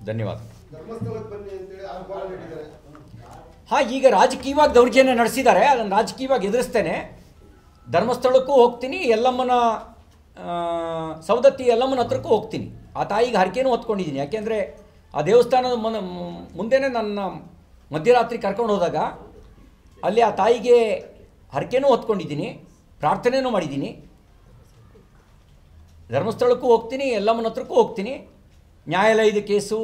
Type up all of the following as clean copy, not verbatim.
ಧನ್ಯವಾದ. ಧರ್ಮಸ್ಥಳಕ್ಕೆ ಬನ್ನಿ ಅಂತೇಳಿ ಆಹ್ವಾನ ನೀಡಿದ್ದಾರೆ. ಹಾಂ, ಈಗ ರಾಜಕೀಯವಾಗಿ ದೌರ್ಜನ್ಯ ನಡೆಸಿದ್ದಾರೆ, ಅದನ್ನು ರಾಜಕೀಯವಾಗಿ ಎದುರಿಸ್ತೇನೆ. ಧರ್ಮಸ್ಥಳಕ್ಕೂ ಹೋಗ್ತೀನಿ, ಯಲ್ಲಮ್ಮನ ಸವದತ್ತಿ ಯಲ್ಲಮ್ಮನ ಹತ್ರಕ್ಕೂ ಹೋಗ್ತೀನಿ. ಆ ತಾಯಿಗೆ ಹರಕೆನೂ ಹೊತ್ಕೊಂಡಿದ್ದೀನಿ. ಯಾಕೆಂದರೆ ಆ ದೇವಸ್ಥಾನದ ಮುಂದೆನೇ ನನ್ನ ಮಧ್ಯರಾತ್ರಿ ಕರ್ಕೊಂಡು ಹೋದಾಗ ಅಲ್ಲಿ ಆ ತಾಯಿಗೆ ಹರಕೆನೂ ಹೊತ್ಕೊಂಡಿದ್ದೀನಿ, ಪ್ರಾರ್ಥನೆಯೂ ಮಾಡಿದ್ದೀನಿ. ಧರ್ಮಸ್ಥಳಕ್ಕೂ ಹೋಗ್ತೀನಿ, ಯಲ್ಲಮ್ಮನ ಹತ್ರಕ್ಕೂ ಹೋಗ್ತೀನಿ. ನ್ಯಾಯಾಲಯದ ಕೇಸು,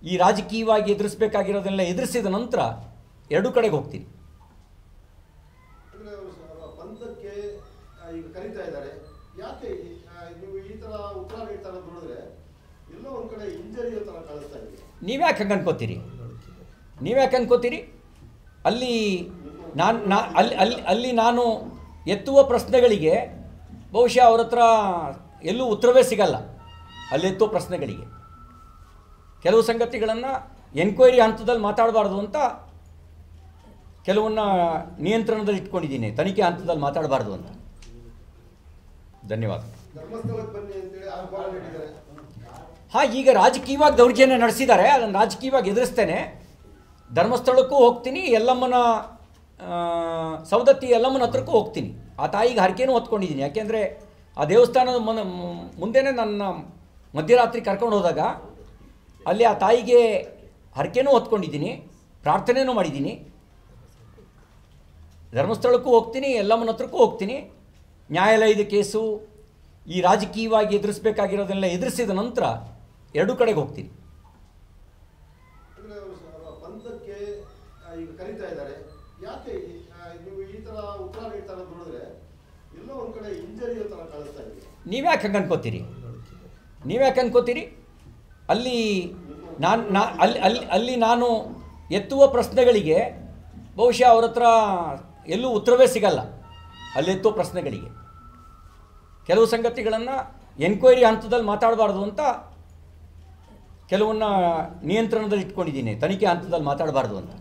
ಈ ರಾಜಕೀಯವಾಗಿ ಎದುರಿಸಬೇಕಾಗಿರೋದನ್ನೆಲ್ಲ ಎದುರಿಸಿದ ನಂತರ ಎರಡೂ ಕಡೆಗೆ ಹೋಗ್ತೀನಿ. ಪಂಥಕ್ಕೆ ಈಗ ಕರೀತಾ ಇದ್ದಾರೆ, ಯಾಕೆ ನೀವು ಈ ಥರ ಉತ್ತರ ನೀಡ್ತಾರೆ ನೋಡಿದ್ರೆ ಎಲ್ಲೋ ಒಂದು ಕಡೆ ಇಂಜರಿಯೋ ಥರ ಕಾಣಿಸ್ತಾ ಇದೆ. ನೀವ್ಯಾಕೆ ಹಂಗೆ ಅನ್ಕೋತೀರಿ? ಅಲ್ಲಿ ನಾನು ಎತ್ತುವ ಪ್ರಶ್ನೆಗಳಿಗೆ ಬಹುಶಃ ಅವ್ರ ಹತ್ರ ಎಲ್ಲೂ ಉತ್ತರವೇ ಸಿಗಲ್ಲ. ಅಲ್ಲಿ ಎತ್ತುವ ಪ್ರಶ್ನೆಗಳಿಗೆ ಕೆಲವು ಸಂಗತಿಗಳನ್ನು ಎನ್ಕ್ವೈರಿ ಹಂತದಲ್ಲಿ ಮಾತಾಡಬಾರ್ದು ಅಂತ ಕೆಲವನ್ನ ನಿಯಂತ್ರಣದಲ್ಲಿ ಇಟ್ಕೊಂಡಿದ್ದೀನಿ, ತನಿಖೆ ಹಂತದಲ್ಲಿ ಮಾತಾಡಬಾರ್ದು ಅಂತ. ಧನ್ಯವಾದ. ಧರ್ಮಸ್ಥಳಕ್ಕೆ ಬನ್ನಿ ಅಂತೇಳಿ ಆಹ್ವಾನ ನೀಡಿದ್ದಾರೆ. ಹಾಂ, ಈಗ ರಾಜಕೀಯವಾಗಿ ದೌರ್ಜನ್ಯ ನಡೆಸಿದ್ದಾರೆ, ಅದನ್ನು ರಾಜಕೀಯವಾಗಿ ಎದುರಿಸ್ತೇನೆ. ಧರ್ಮಸ್ಥಳಕ್ಕೂ ಹೋಗ್ತೀನಿ, ಯಲ್ಲಮ್ಮನ ಸವದತ್ತಿ ಯಲ್ಲಮ್ಮನ ಹತ್ರಕ್ಕೂ ಹೋಗ್ತೀನಿ. ಆ ತಾಯಿಗೆ ಹರಕೆನೂ ಹೊತ್ಕೊಂಡಿದ್ದೀನಿ. ಯಾಕೆಂದರೆ ಆ ದೇವಸ್ಥಾನದ ಮುಂದೆನೇ ನನ್ನ ಮಧ್ಯರಾತ್ರಿ ಕರ್ಕೊಂಡು ಹೋದಾಗ ಅಲ್ಲಿ ಆ ತಾಯಿಗೆ ಹರಕೆನೂ ಹೊತ್ಕೊಂಡಿದ್ದೀನಿ, ಪ್ರಾರ್ಥನೆಯೂ ಮಾಡಿದ್ದೀನಿ. ಧರ್ಮಸ್ಥಳಕ್ಕೂ ಹೋಗ್ತೀನಿ, ಯಲ್ಲಮ್ಮನ ಹತ್ರಕ್ಕೂ ಹೋಗ್ತೀನಿ. ನ್ಯಾಯಾಲಯದ ಕೇಸು, ಈ ರಾಜಕೀಯವಾಗಿ ಎದುರಿಸಬೇಕಾಗಿರೋದನ್ನೆಲ್ಲ ಎದುರಿಸಿದ ನಂತರ ಎರಡೂ ಕಡೆಗೆ ಹೋಗ್ತೀನಿ. ಪಂಥಕ್ಕೆ ಈಗ ಕರೀತಾ ಇದ್ದಾರೆ, ಯಾಕೆ ನೀವು ಈ ಥರ ಉತ್ತರ ನೀಡ್ತಾರೆ ನೋಡಿದ್ರೆ ಎಲ್ಲೋ ಒಂದು ಕಡೆ ಇಂಜರಿಯೋ ಥರ ಕಾಣಿಸ್ತಾ ಇದೆ. ನೀವ್ಯಾಕೆ ಅನ್ಕೋತೀರಿ? ಅಲ್ಲಿ ನಾನು ಎತ್ತುವ ಪ್ರಶ್ನೆಗಳಿಗೆ ಬಹುಶಃ ಅವ್ರ ಹತ್ರ ಎಲ್ಲೂ ಉತ್ತರವೇ ಸಿಗಲ್ಲ. ಅಲ್ಲಿ ಎತ್ತುವ ಪ್ರಶ್ನೆಗಳಿಗೆ ಕೆಲವು ಸಂಗತಿಗಳನ್ನು ಎನ್ಕ್ವೈರಿ ಹಂತದಲ್ಲಿ ಮಾತಾಡಬಾರ್ದು ಅಂತ ಕೆಲವನ್ನ ನಿಯಂತ್ರಣದಲ್ಲಿ ಇಟ್ಕೊಂಡಿದ್ದೀನಿ, ತನಿಖೆ ಹಂತದಲ್ಲಿ ಮಾತಾಡಬಾರ್ದು ಅಂತ.